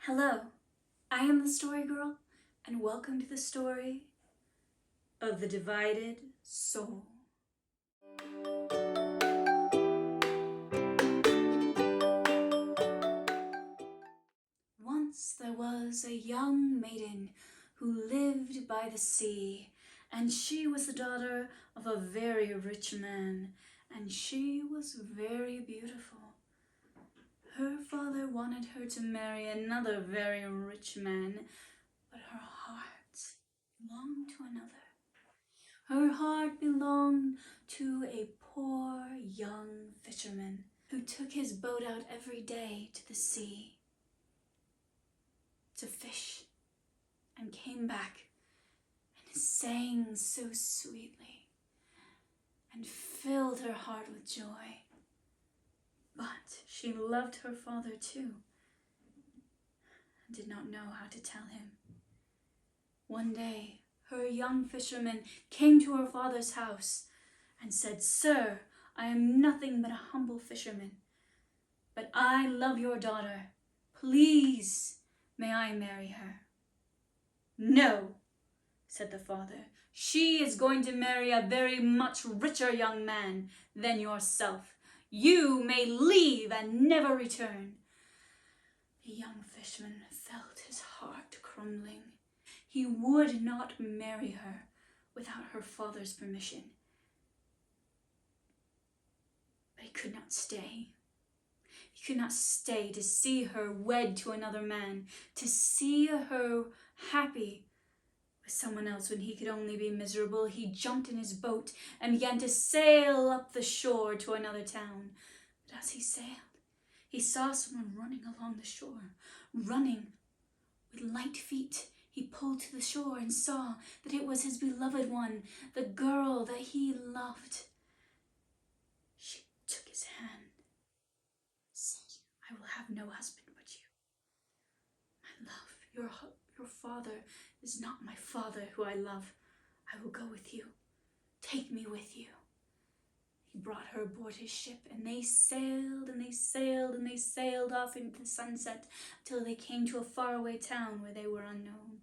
Hello, I am the Story Girl, and welcome to the story of the Divided Soul. Once there was a young maiden who lived by the sea, and she was the daughter of a very rich man, and she was very beautiful. Her father wanted her to marry another very rich man, but her heart belonged to another. Her heart belonged to a poor young fisherman who took his boat out every day to the sea to fish and came back and sang so sweetly and filled her heart with joy. But she loved her father too and did not know how to tell him. One day, her young fisherman came to her father's house and said, "Sir, I am nothing but a humble fisherman, but I love your daughter. Please, may I marry her?" "No," said the father. "She is going to marry a very much richer young man than yourself. You may leave and never return." The young fisherman felt his heart crumbling. He would not marry her without her father's permission. But he could not stay. He could not stay to see her wed to another man, to see her happy with someone else when he could only be miserable. He jumped in his boat and began to sail up the shore to another town. But as he sailed, he saw someone running along the shore, running with light feet. He pulled to the shore and saw that it was his beloved one, the girl that he loved. She took his hand, saying, "I will have no husband but you. My love, your father is not my father who I love. I will go with you. Take me with you." He brought her aboard his ship, and they sailed and they sailed and they sailed off into the sunset till they came to a faraway town where they were unknown.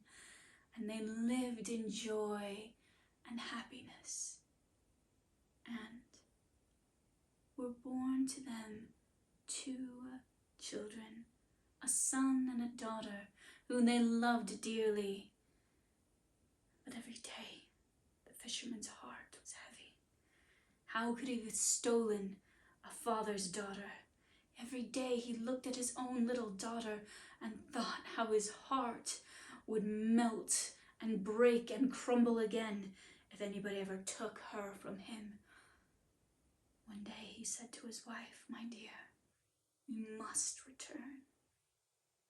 And they lived in joy and happiness, and were born to them 2 children, a son and a daughter, whom they loved dearly. But every day the fisherman's heart was heavy. How could he have stolen a father's daughter? Every day he looked at his own little daughter and thought how his heart would melt and break and crumble again if anybody ever took her from him. One day he said to his wife, "My dear, you must return."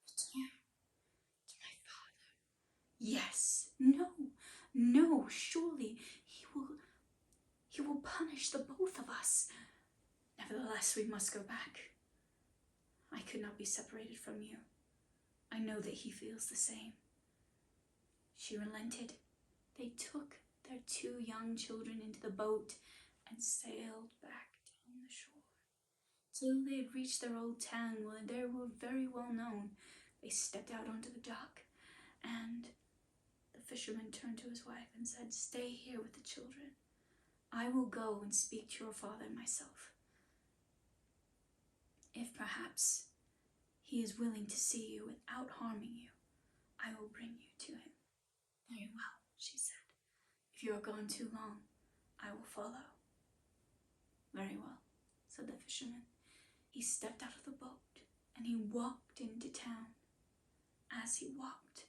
"Return to my father?" "Yes." No, surely he will punish the both of us. Nevertheless, we must go back. I could not be separated from you. I know that he feels the same." She relented. They took their 2 young children into the boat and sailed back down the shore till they had reached their old town where they were very well known. They stepped out onto the dock, and the fisherman turned to his wife and said, "Stay here with the children. I will go and speak to your father myself. If perhaps he is willing to see you without harming you, I will bring you to him." "Very well," she said. "If you are gone too long, I will follow." "Very well," said the fisherman. He stepped out of the boat and he walked into town. As he walked,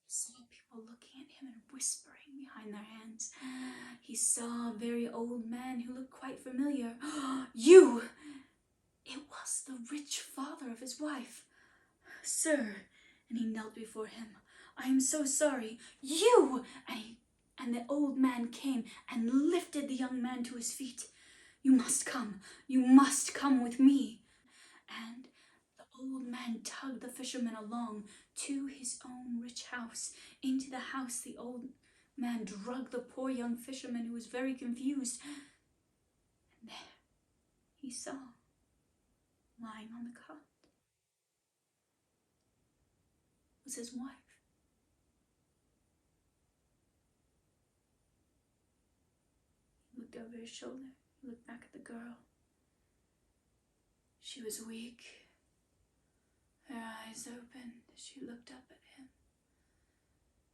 he saw people looking at him and whispering behind their hands. He saw a very old man who looked quite familiar. "You!" It was the rich father of his wife. "Sir," and he knelt before him, "I am so sorry." "You!" And the old man came and lifted the young man to his feet. You must come with me." And the old man tugged the fisherman along to his own rich house. Into the house the old man dragged the poor young fisherman, who was very confused. And there he saw, lying on the cot, was his wife. He looked over his shoulder. He looked back at the girl. She was weak. Her eyes opened as she looked up at him.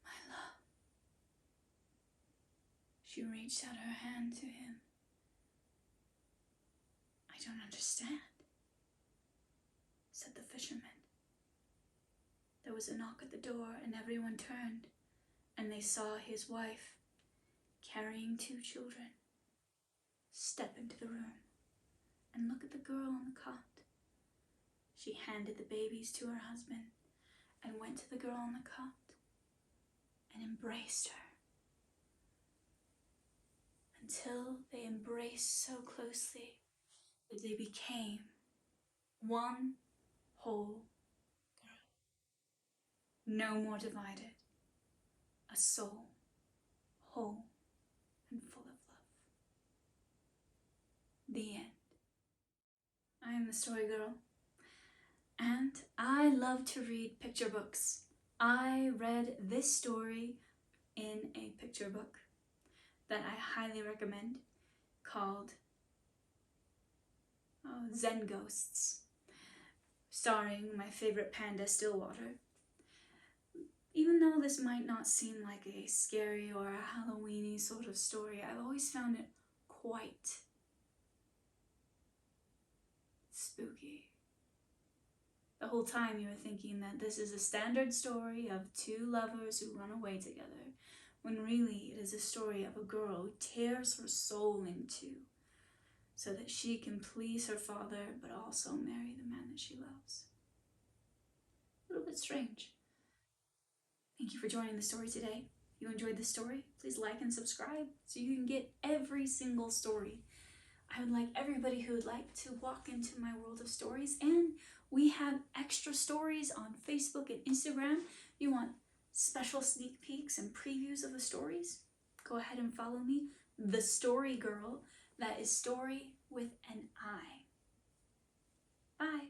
My love. She reached out her hand to him. I don't understand, said the fisherman. There was a knock at the door and everyone turned, and they saw his wife, carrying 2 children, step into the room and look at the girl on the cot. She handed the babies to her husband and went to the girl on the cot and embraced her until they embraced so closely that they became one whole girl. No more divided, a soul, whole and full of love. The end. I am the Story Girl, and I love to read picture books. I read this story in a picture book that I highly recommend called Zen Ghosts, starring my favorite panda, Stillwater. Even though this might not seem like a scary or a Halloween-y sort of story, I've always found it quite spooky. The whole time you were thinking that this is a standard story of 2 lovers who run away together, when really it is a story of a girl who tears her soul in 2 so that she can please her father but also marry the man that she loves. A little bit strange. Thank you for joining the story today. If you enjoyed the story, please like and subscribe so you can get every single story. I would like everybody who would like to walk into my world of stories, and we have extra stories on Facebook and Instagram. If you want special sneak peeks and previews of the stories, go ahead and follow me, The Story Girl. That is story with an I. Bye.